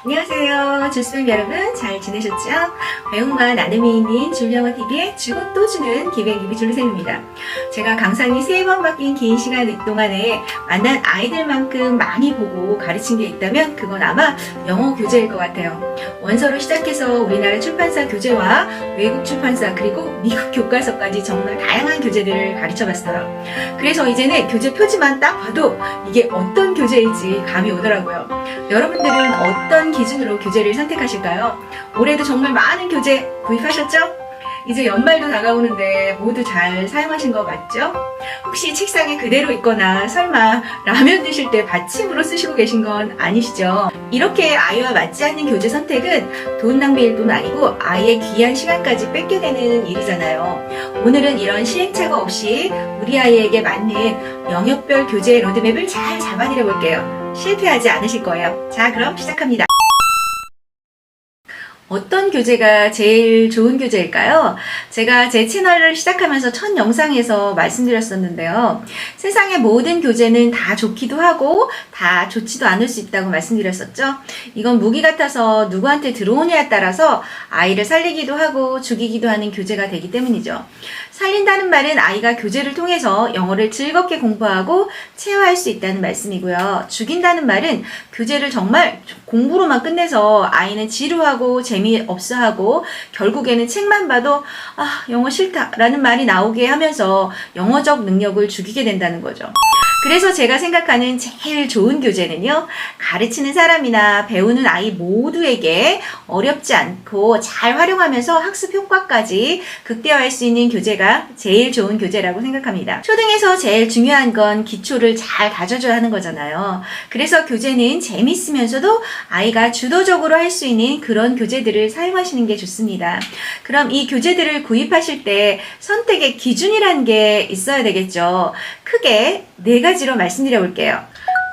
안녕하세요. 주스님 여러분 잘 지내셨죠? 배움과 나눔이 있는 줄영어TV의 주고 또 주는 기백이비 줄리쌤입니다. 제가 강산이 3번 바뀐 긴 시간 동안에 만난 아이들만큼 많이 보고 가르친 게 있다면 그건 아마 영어 교재일 것 같아요. 원서로 시작해서 우리나라 출판사 교재와 외국 출판사 그리고 미국 교과서까지 정말 다양한 교재들을 가르쳐봤어요. 그래서 이제는 교재 표지만 딱 봐도 이게 어떤 교재일지 감이 오더라고요. 여러분들은 어떤 기준으로 교재를 선택하실까요? 올해도 정말 많은 교재 구입하셨죠? 이제 연말도 다가오는데 모두 잘 사용하신 거 맞죠? 혹시 책상에 그대로 있거나 설마 라면 드실 때 받침으로 쓰시고 계신 건 아니시죠? 이렇게 아이와 맞지 않는 교재 선택은 돈 낭비일 뿐 아니고 아이의 귀한 시간까지 뺏게 되는 일이잖아요. 오늘은 이런 시행착오 없이 우리 아이에게 맞는 영역별 교재 로드맵을 잘 잡아드려 볼게요. 실패하지 않으실 거예요. 자, 그럼 시작합니다. 어떤 교재가 제일 좋은 교재일까요? 제가 제 채널을 시작하면서 첫 영상에서 말씀드렸었는데요. 세상의 모든 교재는 다 좋기도 하고 다 좋지도 않을 수 있다고 말씀드렸었죠. 이건 무기 같아서 누구한테 들어오냐에 따라서 아이를 살리기도 하고 죽이기도 하는 교재가 되기 때문이죠. 살린다는 말은 아이가 교재를 통해서 영어를 즐겁게 공부하고 체화할 수 있다는 말씀이고요. 죽인다는 말은 교재를 정말 공부로만 끝내서 아이는 지루하고 재미없어하고 결국에는 책만 봐도 영어 싫다 라는 말이 나오게 하면서 영어적 능력을 죽이게 된다는 거죠. 그래서 제가 생각하는 제일 좋은 교재는요, 가르치는 사람이나 배우는 아이 모두에게 어렵지 않고 잘 활용하면서 학습 효과까지 극대화할 수 있는 교재가 제일 좋은 교재라고 생각합니다. 초등에서 제일 중요한 건 기초를 잘 다져줘야 하는 거잖아요. 그래서 교재는 재밌으면서도 아이가 주도적으로 할 수 있는 그런 교재들을 사용하시는 게 좋습니다. 그럼 이 교재들을 구입하실 때 선택의 기준이라는 게 있어야 되겠죠. 크게 4가지로 말씀드려 볼게요.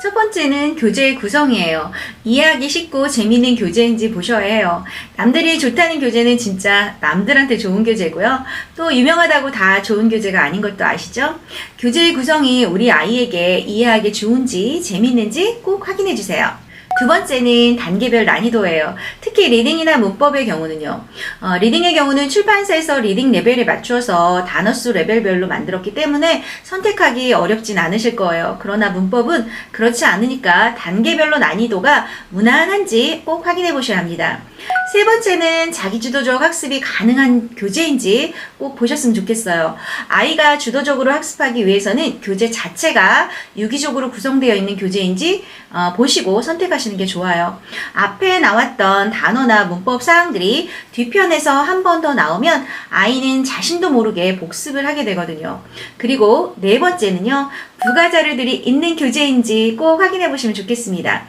첫 번째는 교재의 구성이에요. 이해하기 쉽고 재미있는 교재인지 보셔야 해요. 남들이 좋다는 교재는 진짜 남들한테 좋은 교재고요. 또 유명하다고 다 좋은 교재가 아닌 것도 아시죠? 교재의 구성이 우리 아이에게 이해하기 좋은지 재미있는지 꼭 확인해 주세요. 두 번째는 단계별 난이도예요. 특히 리딩이나 문법의 경우는요. 리딩의 경우는 출판사에서 리딩 레벨에 맞추어서 단어수 레벨별로 만들었기 때문에 선택하기 어렵진 않으실 거예요. 그러나 문법은 그렇지 않으니까 단계별로 난이도가 무난한지 꼭 확인해 보셔야 합니다. 세 번째는 자기주도적 학습이 가능한 교재인지 꼭 보셨으면 좋겠어요. 아이가 주도적으로 학습하기 위해서는 교재 자체가 유기적으로 구성되어 있는 교재인지 보시고 선택하시는 게 좋아요. 앞에 나왔던 단어나 문법 사항들이 뒤편에서 한 번 더 나오면 아이는 자신도 모르게 복습을 하게 되거든요. 그리고 네 번째는요, 부가 자료들이 있는 교재인지 꼭 확인해 보시면 좋겠습니다.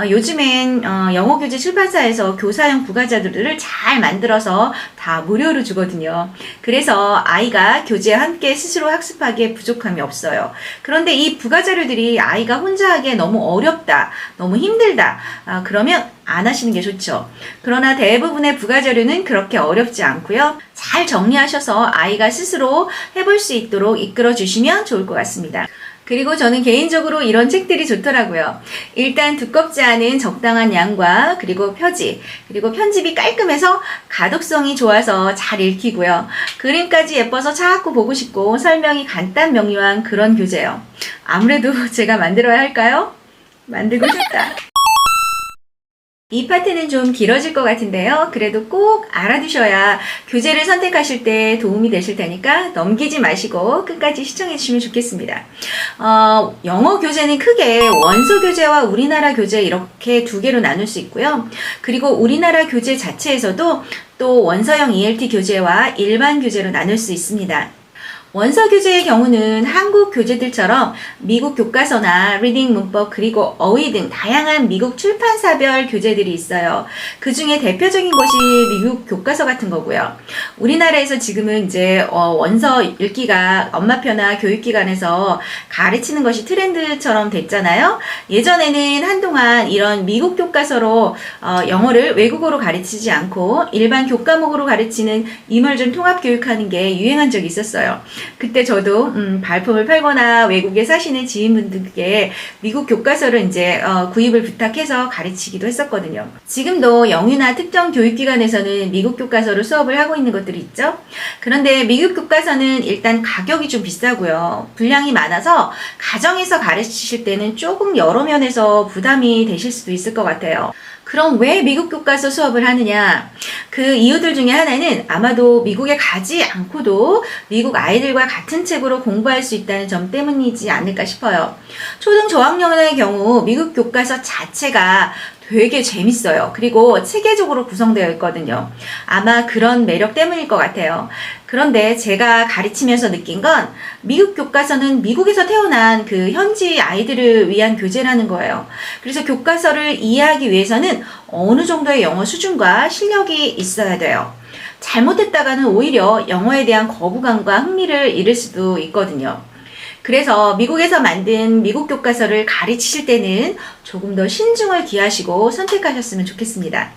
요즘엔 영어 교재 출판사에서 교사용 부가 자료들을 잘 만들어서 다 무료로 주거든요. 그래서 아이가 교재와 함께 스스로 학습하기에 부족함이 없어요. 그런데 이 부가 자료들이 아이가 혼자 하기에 너무 어렵다, 너무 힘들다, 그러면 안 하시는 게 좋죠. 그러나 대부분의 부가 자료는 그렇게 어렵지 않고요. 잘 정리하셔서 아이가 스스로 해볼 수 있도록 이끌어 주시면 좋을 것 같습니다. 그리고 저는 개인적으로 이런 책들이 좋더라고요. 일단 두껍지 않은 적당한 양과 그리고 표지, 그리고 편집이 깔끔해서 가독성이 좋아서 잘 읽히고요. 그림까지 예뻐서 자꾸 보고 싶고 설명이 간단 명료한 그런 교재예요. 아무래도 제가 만들어야 할까요? 만들고 싶다. 이 파트는 좀 길어질 것 같은데요. 그래도 꼭 알아두셔야 교재를 선택하실 때 도움이 되실 테니까 넘기지 마시고 끝까지 시청해 주시면 좋겠습니다. 영어 교재는 크게 원서 교재와 우리나라 교재 이렇게 두 개로 나눌 수 있고요. 그리고 우리나라 교재 자체에서도 또 원서형 ELT 교재와 일반 교재로 나눌 수 있습니다. 원서 교재의 경우는 한국 교재들처럼 미국 교과서나 리딩 문법 그리고 어휘 등 다양한 미국 출판사별 교재들이 있어요. 그 중에 대표적인 것이 미국 교과서 같은 거고요. 우리나라에서 지금은 이제 원서 읽기가 엄마표나 교육기관에서 가르치는 것이 트렌드처럼 됐잖아요. 예전에는 한동안 이런 미국 교과서로 영어를 외국어로 가르치지 않고 일반 교과목으로 가르치는 이멀전 통합교육하는 게 유행한 적이 있었어요. 그때 저도 발품을 팔거나 외국에 사시는 지인분들께 미국 교과서를 이제 구입을 부탁해서 가르치기도 했었거든요. 지금도 영유나 특정 교육기관에서는 미국 교과서로 수업을 하고 있는 것들이 있죠. 그런데 미국 교과서는 일단 가격이 좀 비싸고요. 분량이 많아서 가정에서 가르치실 때는 조금 여러 면에서 부담이 되실 수도 있을 것 같아요. 그럼 왜 미국 교과서 수업을 하느냐? 그 이유들 중에 하나는 아마도 미국에 가지 않고도 미국 아이들과 같은 책으로 공부할 수 있다는 점 때문이지 않을까 싶어요. 초등 저학년의 경우 미국 교과서 자체가 되게 재밌어요. 그리고 체계적으로 구성되어 있거든요. 아마 그런 매력 때문일 것 같아요. 그런데 제가 가르치면서 느낀 건 미국 교과서는 미국에서 태어난 그 현지 아이들을 위한 교재라는 거예요. 그래서 교과서를 이해하기 위해서는 어느 정도의 영어 수준과 실력이 있어야 돼요. 잘못했다가는 오히려 영어에 대한 거부감과 흥미를 잃을 수도 있거든요. 그래서 미국에서 만든 미국 교과서를 가르치실 때는 조금 더 신중을 기하시고 선택하셨으면 좋겠습니다.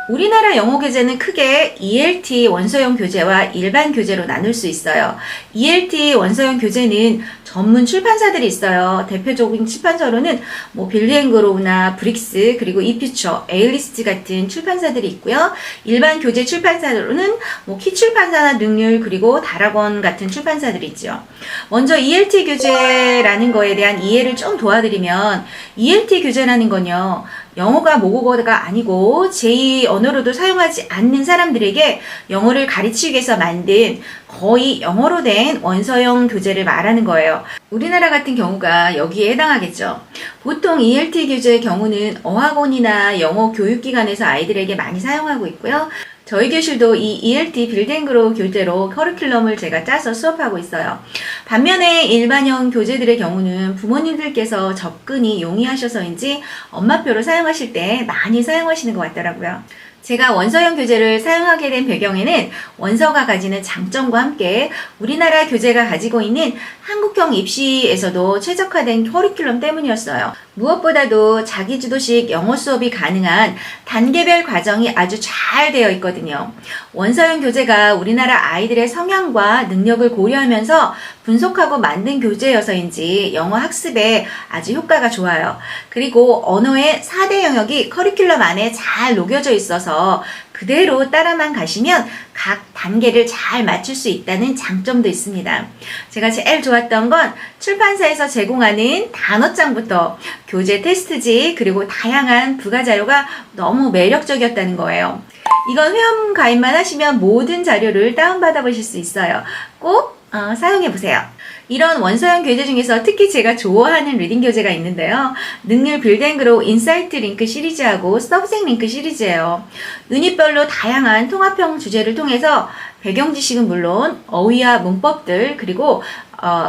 우리나라 영어 교재는 크게 ELT 원서형 교재와 일반 교재로 나눌 수 있어요. ELT 원서형 교재는 전문 출판사들이 있어요. 대표적인 출판사로는 빌리 앤 그로우나 브릭스, 그리고 이퓨처, 에일리스트 같은 출판사들이 있고요. 일반 교재 출판사로는 키 출판사나 능률, 그리고 다락원 같은 출판사들이 있죠. 먼저 ELT 교재라는 거에 대한 이해를 좀 도와드리면, ELT 교재라는 건요, 영어가 모국어가 아니고 제2 언어로도 사용하지 않는 사람들에게 영어를 가르치기 위해서 만든 거의 영어로 된 원서형 교재를 말하는 거예요. 우리나라 같은 경우가 여기에 해당하겠죠. 보통 ELT 교재의 경우는 어학원이나 영어 교육기관에서 아이들에게 많이 사용하고 있고요. 저희 교실도 이 ELT 빌드 앤 그로우 교재로 커리큘럼을 제가 짜서 수업하고 있어요. 반면에 일반형 교재들의 경우는 부모님들께서 접근이 용이하셔서인지 엄마표로 사용하실 때 많이 사용하시는 것 같더라고요. 제가 원서형 교재를 사용하게 된 배경에는 원서가 가지는 장점과 함께 우리나라 교재가 가지고 있는 한국형 입시에서도 최적화된 커리큘럼 때문이었어요. 무엇보다도 자기주도식 영어 수업이 가능한 단계별 과정이 아주 잘 되어 있거든요. 원서형 교재가 우리나라 아이들의 성향과 능력을 고려하면서 분석하고 만든 교재여서인지 영어 학습에 아주 효과가 좋아요. 그리고 언어의 4대 영역이 커리큘럼 안에 잘 녹여져 있어서 그대로 따라만 가시면 각 단계를 잘 맞출 수 있다는 장점도 있습니다. 제가 제일 좋았던 건 출판사에서 제공하는 단어장부터 교재 테스트지, 그리고 다양한 부가자료가 너무 매력적이었다는 거예요. 이건 회원 가입만 하시면 모든 자료를 다운받아 보실 수 있어요. 꼭 사용해 보세요. 이런 원서형 교재 중에서 특히 제가 좋아하는 리딩 교재가 있는데요. 능률 빌드 앤 그로우 인사이트 링크 시리즈하고 수업생 링크 시리즈예요. 유닛별로 다양한 통합형 주제를 통해서 배경 지식은 물론 어휘와 문법들, 그리고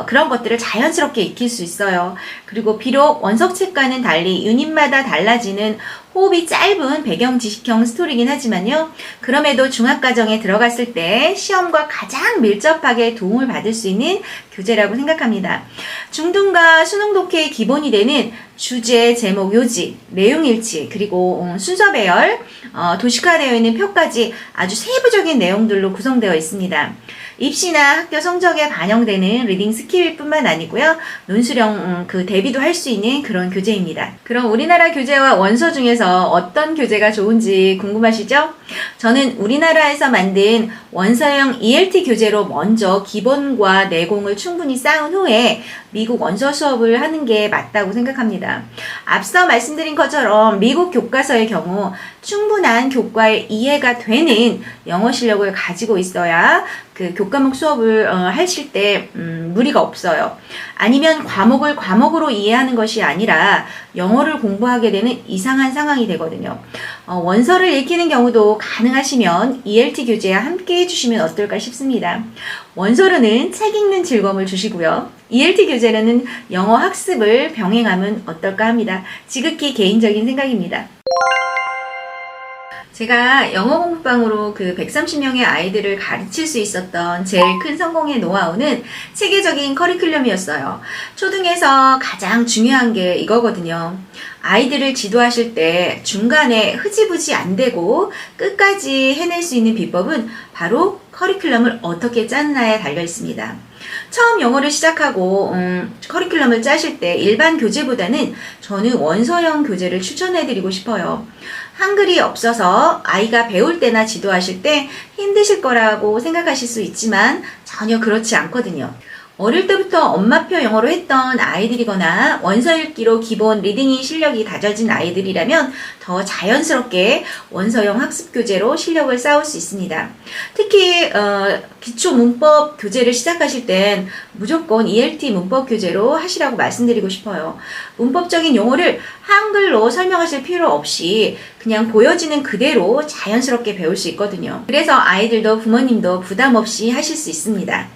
그런 것들을 자연스럽게 익힐 수 있어요. 그리고 비록 원서책과는 달리 유닛마다 달라지는 호흡이 짧은 배경 지식형 스토리긴 하지만요. 그럼에도 중학과정에 들어갔을 때 시험과 가장 밀접하게 도움을 받을 수 있는 교재라고 생각합니다. 중등과 수능 독해의 기본이 되는 주제, 제목, 요지, 내용 일치, 그리고 순서 배열, 도식화되어 있는 표까지 아주 세부적인 내용들로 구성되어 있습니다. 입시나 학교 성적에 반영되는 리딩 스킬일 뿐만 아니고요. 논술형 대비도 할 수 있는 그런 교재입니다. 그럼 우리나라 교재와 원서 중에서 어떤 교재가 좋은지 궁금하시죠? 저는 우리나라에서 만든 원서형 ELT 교재로 먼저 기본과 내공을 충분히 쌓은 후에 미국 원서 수업을 하는 게 맞다고 생각합니다. 앞서 말씀드린 것처럼 미국 교과서의 경우 충분한 교과의 이해가 되는 영어 실력을 가지고 있어야 그 교과목 수업을 하실 때 무리가 없어요. 아니면 과목으로 이해하는 것이 아니라 영어를 공부하게 되는 이상한 상황이 되거든요. 원서를 읽히는 경우도 가능하시면 ELT 교재와 함께 해주시면 어떨까 싶습니다. 원서로는 책 읽는 즐거움을 주시고요. ELT 교재로는 영어 학습을 병행하면 어떨까 합니다. 지극히 개인적인 생각입니다. 제가 영어 공부방으로 그 130명의 아이들을 가르칠 수 있었던 제일 큰 성공의 노하우는 체계적인 커리큘럼이었어요. 초등에서 가장 중요한 게 이거거든요. 아이들을 지도하실 때 중간에 흐지부지 안 되고 끝까지 해낼 수 있는 비법은 바로 커리큘럼을 어떻게 짜느냐에 달려 있습니다. 처음 영어를 시작하고 커리큘럼을 짜실 때 일반 교재보다는 저는 원서형 교재를 추천해드리고 싶어요. 한글이 없어서 아이가 배울 때나 지도하실 때 힘드실 거라고 생각하실 수 있지만 전혀 그렇지 않거든요. 어릴 때부터 엄마표 영어로 했던 아이들이거나 원서 읽기로 기본 리딩 실력이 다져진 아이들이라면 더 자연스럽게 원서형 학습 교재로 실력을 쌓을 수 있습니다. 특히 기초 문법 교재를 시작하실 땐 무조건 ELT 문법 교재로 하시라고 말씀드리고 싶어요. 문법적인 용어를 한글로 설명하실 필요 없이 그냥 보여지는 그대로 자연스럽게 배울 수 있거든요. 그래서 아이들도 부모님도 부담 없이 하실 수 있습니다.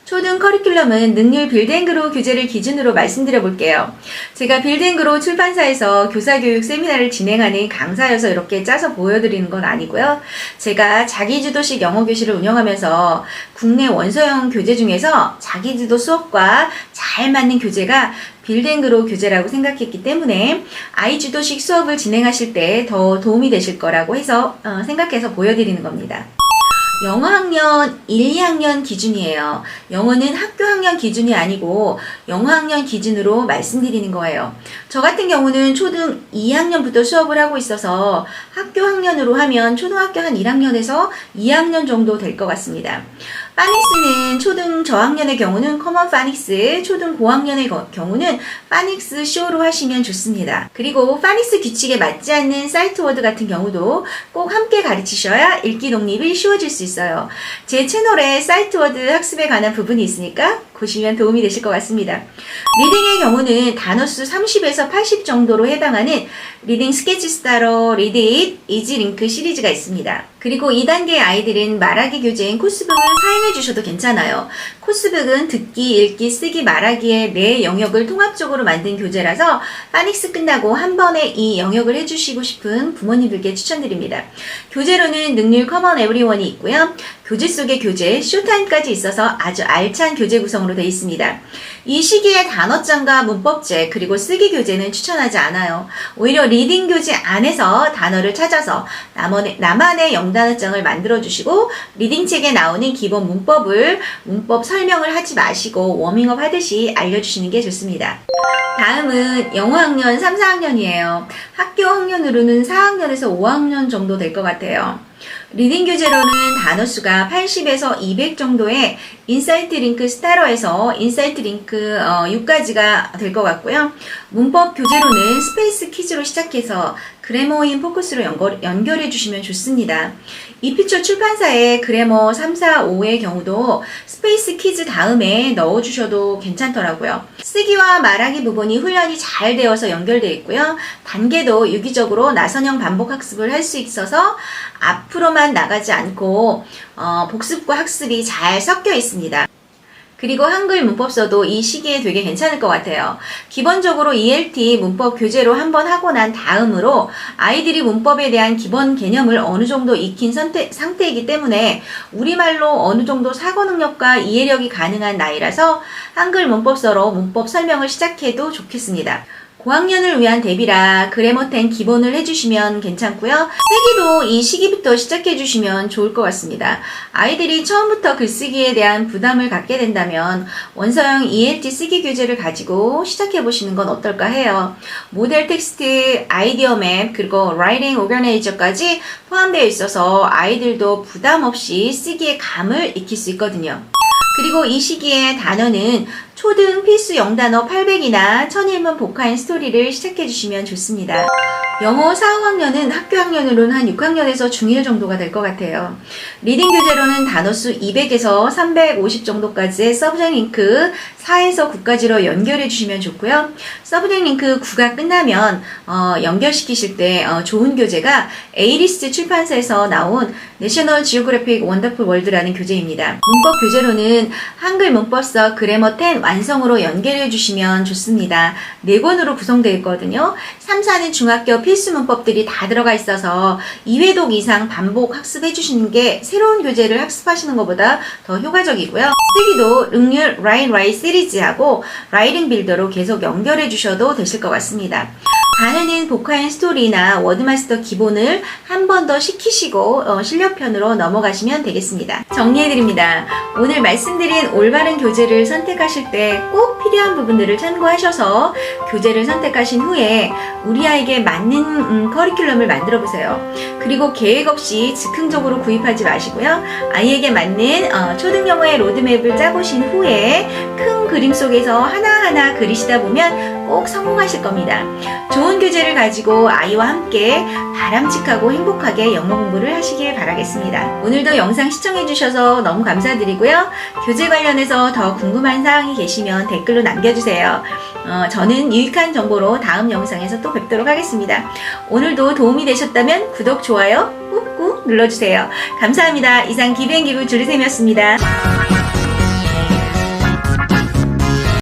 초등 커리큘럼은 능률 빌드앤그로우 교재를 기준으로 말씀드려 볼게요. 제가 빌드앤그로우 출판사에서 교사교육 세미나를 진행하는 강사여서 이렇게 짜서 보여드리는 건 아니고요. 제가 자기주도식 영어교실을 운영하면서 국내 원서형 교재 중에서 자기주도 수업과 잘 맞는 교재가 빌드앤그로우 교재라고 생각했기 때문에 아이주도식 수업을 진행하실 때 더 도움이 되실 거라고 해서 생각해서 보여드리는 겁니다. 영어 학년 1, 2학년 기준이에요. 영어는 학교 학년 기준이 아니고 영어 학년 기준으로 말씀드리는 거예요. 저 같은 경우는 초등 2학년부터 수업을 하고 있어서 학교 학년으로 하면 초등학교 한 1학년에서 2학년 정도 될 것 같습니다. 파닉스는 초등 저학년의 경우는 커먼 파닉스, 초등 고학년의 경우는 파닉스 쇼로 하시면 좋습니다. 그리고 파닉스 규칙에 맞지 않는 사이트 워드 같은 경우도 꼭 함께 가르치셔야 읽기 독립이 쉬워질 수 있어요. 제 채널에 사이트 워드 학습에 관한 부분이 있으니까 보시면 도움이 되실 것 같습니다. 리딩의 경우는 단어수 30에서 80 정도로 해당하는 리딩 스케치 스타러, 리드 잇, 이지 링크 시리즈가 있습니다. 그리고 2단계 아이들은 말하기 교재인 코스북을 사용해 주셔도 괜찮아요. 코스북은 듣기, 읽기, 쓰기, 말하기의 네 영역을 통합적으로 만든 교재라서 파닉스 끝나고 한 번에 이 영역을 해주시고 싶은 부모님들께 추천드립니다. 교재로는 능률 커먼 에브리원이 있고요. 교재 속의 교재, 쇼타임까지 있어서 아주 알찬 교재 구성으로 되어 있습니다. 이 시기에 단어장과 문법책 그리고 쓰기 교재는 추천하지 않아요. 오히려 리딩 교재 안에서 단어를 찾아서 나만의 영단어장을 만들어주시고 리딩책에 나오는 기본 문법 설명을 하지 마시고 워밍업 하듯이 알려주시는 게 좋습니다. 다음은 영어 학년 3, 4학년이에요. 학교 학년으로는 4학년에서 5학년 정도 될 것 같아요. 리딩 교재로는 단어수가 80에서 200 정도의 인사이트 링크 스타러에서 인사이트 링크 6까지가 될 것 같고요. 문법 교재로는 스페이스 퀴즈로 시작해서 그래머인 포커스로 연결해 주시면 좋습니다. 이피처 출판사의 그래머 3, 4, 5의 경우도 스페이스 퀴즈 다음에 넣어주셔도 괜찮더라고요. 쓰기와 말하기 부분이 훈련이 잘 되어서 연결되어 있고요. 단계도 유기적으로 나선형 반복 학습을 할 수 있어서 앞으로만 나가지 않고 복습과 학습이 잘 섞여 있습니다. 그리고 한글 문법서도 이 시기에 되게 괜찮을 것 같아요. 기본적으로 ELT 문법 교재로 한번 하고 난 다음으로 아이들이 문법에 대한 기본 개념을 어느 정도 익힌 상태이기 때문에 우리말로 어느 정도 사고 능력과 이해력이 가능한 나이라서 한글 문법서로 문법 설명을 시작해도 좋겠습니다. 고학년을 위한 대비라 그래머10 기본을 해주시면 괜찮고요. 쓰기도 이 시기부터 시작해주시면 좋을 것 같습니다. 아이들이 처음부터 글쓰기에 대한 부담을 갖게 된다면 원서형 ELT 쓰기 교재를 가지고 시작해보시는 건 어떨까 해요. 모델 텍스트, 아이디어 맵, 그리고 라이팅 오거나이저까지 포함되어 있어서 아이들도 부담 없이 쓰기의 감을 익힐 수 있거든요. 그리고 이 시기에 단어는 초등 필수 영단어 800이나 1001문 복화인 스토리를 시작해주시면 좋습니다. 영어 4, 5학년은 학교 학년으로는 한 6학년에서 중1 정도가 될 것 같아요. 리딩 교재로는 단어수 200에서 350 정도까지의 서브젝트 링크 4에서 9까지로 연결해 주시면 좋고요. 서브젝트 링크 9가 끝나면 연결시키실 때 좋은 교재가 에이리스 출판사에서 나온 내셔널 지오그래픽 원더풀 월드라는 교재입니다. 문법 교재로는 한글 문법서 그래머10 완성으로 연결해 주시면 좋습니다. 4권으로 구성되어 있거든요. 3, 4는 중학교 필수 문법들이 다 들어가 있어서 2회독 이상 반복 학습해 주시는 게 새로운 교재를 학습하시는 것보다 더 효과적이고요. 쓰기도 능률 라이트 시리즈하고 라이팅 빌더로 계속 연결해 주셔도 되실 것 같습니다. 반에는 보카인 스토리나 워드마스터 기본을 한 번 더 시키시고 실력편으로 넘어가시면 되겠습니다. 정리해드립니다. 오늘 말씀드린 올바른 교재를 선택하실 때 꼭 필요한 부분들을 참고하셔서 교재를 선택하신 후에 우리 아이에게 맞는 커리큘럼을 만들어 보세요. 그리고 계획 없이 즉흥적으로 구입하지 마시고요. 아이에게 맞는 초등영어의 로드맵을 짜보신 후에 큰 그림 속에서 하나하나 그리시다 보면 꼭 성공하실 겁니다. 좋은 교재를 가지고 아이와 함께 바람직하고 행복하게 영어 공부를 하시길 바라겠습니다. 오늘도 영상 시청해주셔서 너무 감사드리고요. 교재 관련해서 더 궁금한 사항이 계시면 댓글로 남겨주세요. 저는 유익한 정보로 다음 영상에서 또 뵙도록 하겠습니다. 오늘도 도움이 되셨다면 구독, 좋아요 꾹꾹 눌러주세요. 감사합니다. 이상 기브앤기브 주리쌤이었습니다.